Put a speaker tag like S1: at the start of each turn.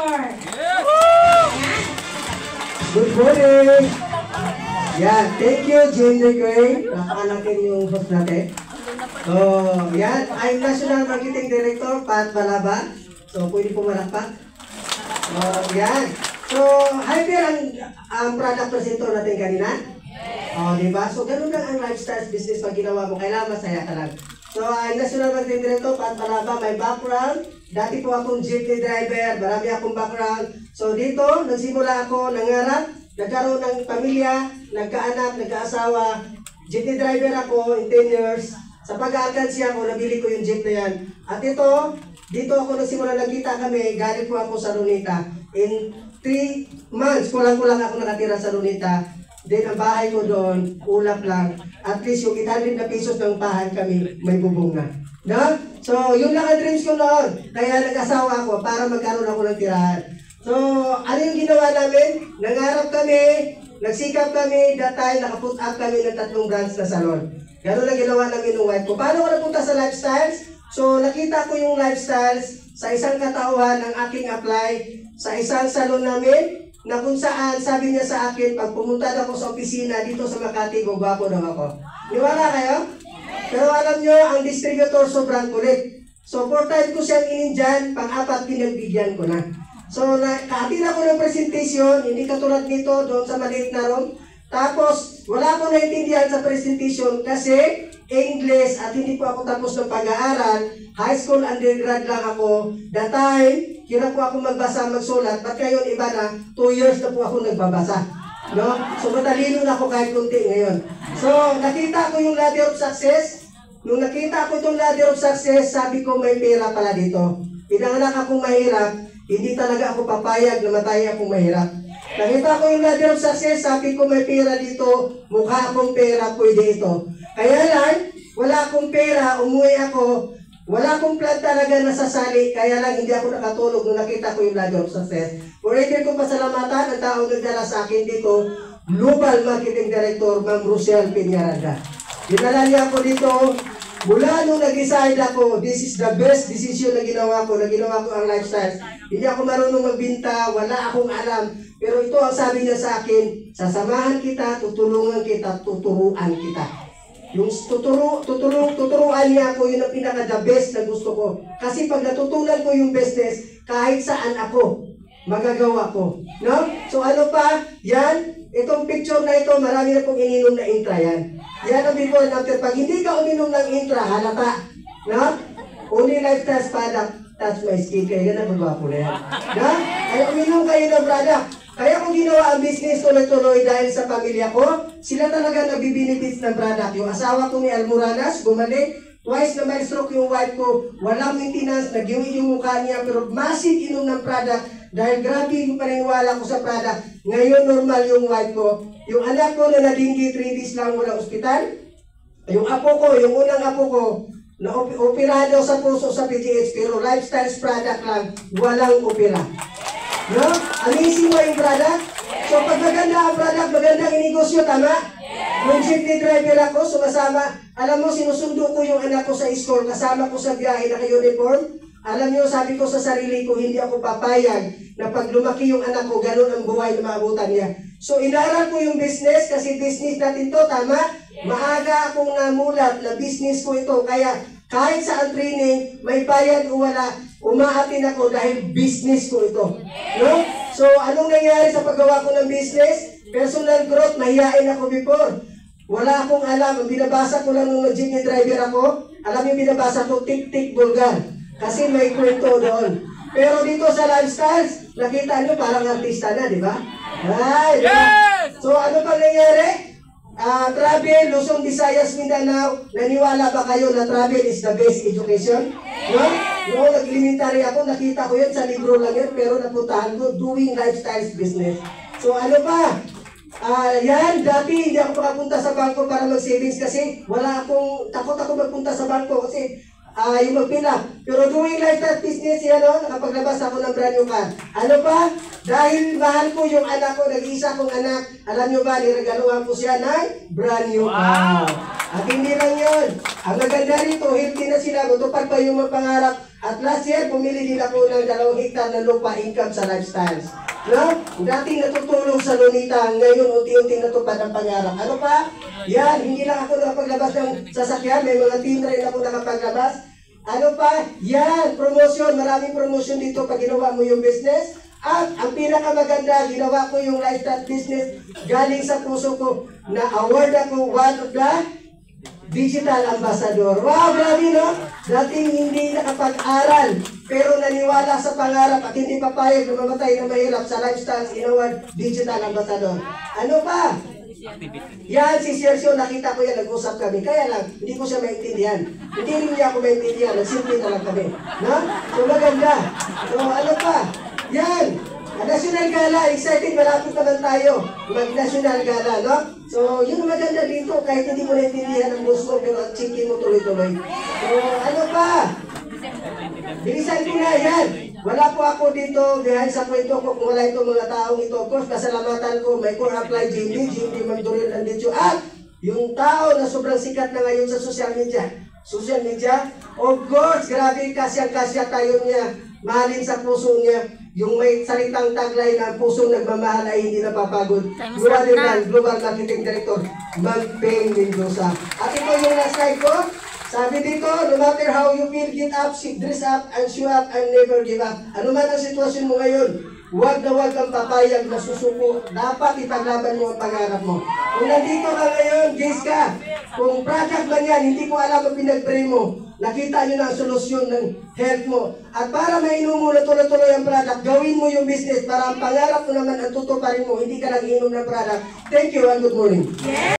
S1: Good morning! Yan, thank you, Jane Gray. Nakakalakin yung host natin. So, yan, I'm National Marketing Director, Pat Balaban. So, pwede pumalakpak. So, yan. So, hyper ang product presenter natin kanina. Diba? So, ganun lang ang lifestyle business pag ginawa mo. Kailangan masaya ka lang. So, I'm National Marketing Director, Pat Balaban. My background, dati po akong jeepney driver. Marami akong background. So, dito, nagsimula ako, nangarap, nagkaroon ng pamilya, nagkaanak, nagkaasawa. Jeepney driver ako in 10 years. Sa pag-aalkansya ako, nabili ko yung jeep na yan. At ito, dito ako nagsimula, nagkita kami, galing po ako sa Lunita. In 3 months, kulang-kulang ako nakatira sa Lunita. Then ang bahay ko doon, ulap lang. At least yung 800 na pesos ng bahay kami, may bubong na. No? So, yun lang ang dreams ko noon. Kaya nag-asawa ako para magkaroon ako ng tirahan. So, ano yung ginawa namin? Nangarap kami, nagsikap kami, that time nakaput up kami ng 3 branch na salon. Gano'n lang ginawa namin ng wife ko. Paano ko napunta sa lifestyles? So, nakita ko yung lifestyles sa isang katauhan ng aking apply sa isang salon namin na kung saan sabi niya sa akin, pag pumunta ako sa opisina dito sa Makati, gwapo daw ako. Niwala kayo? Pero alam nyo, ang distributor sobrang kulit. So, 4 times ko siyang inindyan, pang-apat pinagbigyan ko na. So, nakatin ako ng presentation, hindi katulad nito doon sa maliit na room. Tapos, wala akong naintindihan sa presentation kasi English at hindi po ako tapos ng pag-aaral. High school undergrad lang ako. That time, hirap po ako magbasa, magsulat. Ba't ngayon iba na, 2 years na po ako nagbabasa. No? So, matalino na ako kahit kunti ngayon. So, nakita ko yung ladder of success. Nung nakita ko itong ladder of success, sabi ko may pera pala dito. Pinanganak akong mahirap, hindi talaga ako papayag na matay akong mahirap. Nakita ko yung ladder of success, sabi ko may pera dito, mukha akong pera, pwede ito. Kaya lang, wala akong pera, umuwi ako, wala akong plan talaga nasasali, kaya lang hindi ako nakatulog nung nakita ko yung ladder of success. Forever kong pasalamatan ang taong nagdala sa akin dito, Global Marketing Director, Ma'am Rochelle Peñaranda. Dinala niya ako dito, mula nung nag-decide ako, this is the best decision na ginawa ko ang lifestyle. Hindi ako marunong magbinta, wala akong alam. Pero ito ang sabi niya sa akin, sasamahan kita, tutulungan kita, tuturuan kita. Yung tuturuan niya ako, yun ang pinaka-the best na gusto ko. Kasi pag natutunan ko yung business, kahit saan ako, magagawa ko. No? So ano pa? Yan, itong picture na ito, marami na pong ininom na intra yan. Yan ang before and after. Pag hindi ka uminom ng intra, halata. No? Only lifestyle product, touch my skin. Kaya yan ang magwapo na yan. No? Kaya uminom kayo ng product. Kaya kung ginawa ang business tuloy-tuloy dahil sa pamilya ko, sila talaga nagbibinibits ng product. Yung asawa ko ni Almoranas, bumalik, twice na may stroke yung wife ko, walang maintenance, nagiwit yung mukha niya, pero massive inom ng product dahil grabe yung paniniwala ko sa product. Ngayon normal yung wife ko. Yung anak ko na nadinggi 3 days lang walang ospital. Yung apo ko, yung unang apo ko, na operado sa puso sa PGH, pero lifestyles product lang, walang opera. No? Amazing mo yung product? So pag maganda ang product, magandang inegosyo, tama? Yung jeepney driver ako, sumasama. Alam mo, sinusundo ko yung anak ko sa school, kasama ko sa biyahe, naka-uniform. Alam nyo, sabi ko sa sarili ko, hindi ako papayag na pag lumaki yung anak ko, ganun ang buhay na maabutan niya. So inaral ko yung business, kasi business natin to, tama? Maaga akong namulat na business ko ito, kaya kahit saan training, may bayad o wala, umaatin ako dahil business ko ito. No? So, anong nangyari sa paggawa ko ng business? Personal growth, mahihain ako before. Wala akong alam. Ang binabasa ko lang nung jeepney driver ako, alam yung binabasa ko, tik-tik bulgar. Kasi may kwento doon. Pero dito sa lifestyles, nakita nyo parang artista na, di ba? Ay, diba? So, ano pang nangyari? Travel, Luzon, Visayas, Mindanao, naniwala ba kayo na travel is the best education? No? Noong nag-elementary ako, nakita ko yun sa libro lang yun, pero napuntahan ko, doing lifestyles business. So ano pa? Yan, dati hindi ako makapunta sa bangko para mag-savings kasi wala akong, takot ako magpunta sa bangko kasi yung magpila. Pero doing lifestyle business, yan o, nakapaglabas ako ng brand new car. Ano pa? Dahil mahal ko yung anak ko, nag-iisa kong anak, alam nyo ba, niregaluhan ko siya ng brand new car. At hindi lang yun. Ang maganda rito, healthy na sila, matupad pa yung mga pangarap. At last year, bumili din ako ng 2 hektar na lupa income sa lifestyles. No? Dating natutulong sa Lunita, ngayon unti-unti natupad ang pangarap. Ano pa? Yan, hindi lang ako nakapaglabas ng sasakyan, may mga team rin ako nakapaglabas. Ano pa? Yan, promotion, maraming promotion dito pag ginawa mo yung business. At ang pinakamaganda, ginawa ko yung lifestyle business galing sa puso ko na award ako one of the digital ambassador. Wow, grabe no? Dating hindi nakapag-aral pero naniwala sa pangarap at hindi papayag na mamatay na mahirap sa lifestyle inaward digital ambassador. Ano pa? Yan, si Sergio, nakita ko yan, nag-usap kami. Kaya lang, hindi ko siya maintindihan. Hindi rin niya ako maintindihan, nagsimple na lang kami. No? So maganda. So ano pa? Yan! National Gala, excited, malapit naman tayo. Mag-National Gala, no? So, yun ang maganda dito, kahit hindi mo naintindihan ang boss mo, pero ang chicken mo tuloy-tuloy. So, ano pa? Bilisan ko na yan. Wala po ako dito behind sa kwento ko kung wala itong mga taong ito. Of course, pasalamatan ko, may core apply GMD Manduril and Dicho. At yung tao na sobrang sikat na ngayon sa social media. Of course, grabe kasya-kasya tayo niya. Mahalin sa puso niya. Yung may salitang tagline na pusong nagmamahal ay hindi napapagod. Mula din yan, Global Marketing Director, Magpeng Mendoza. At ito yung last slide ko. Sabi dito, no matter how you feel, get up, dress up, and show up, and never give up. Ano man ang sitwasyon mo ngayon, huwag na huwag kang papayag na susuko. Dapat ipaglaban mo ang pangarap mo. Kung nandito ka ngayon, Jace ka, kung project man yan, hindi ko alam ang pinag-pray mo. Nakita nyo na ang solusyon ng health mo. At para mainom mo na tuloy-tuloy ang product, gawin mo yung business para ang pangarap mo naman ang tutuparin mo. Hindi ka nag-inom ng product. Thank you and good morning.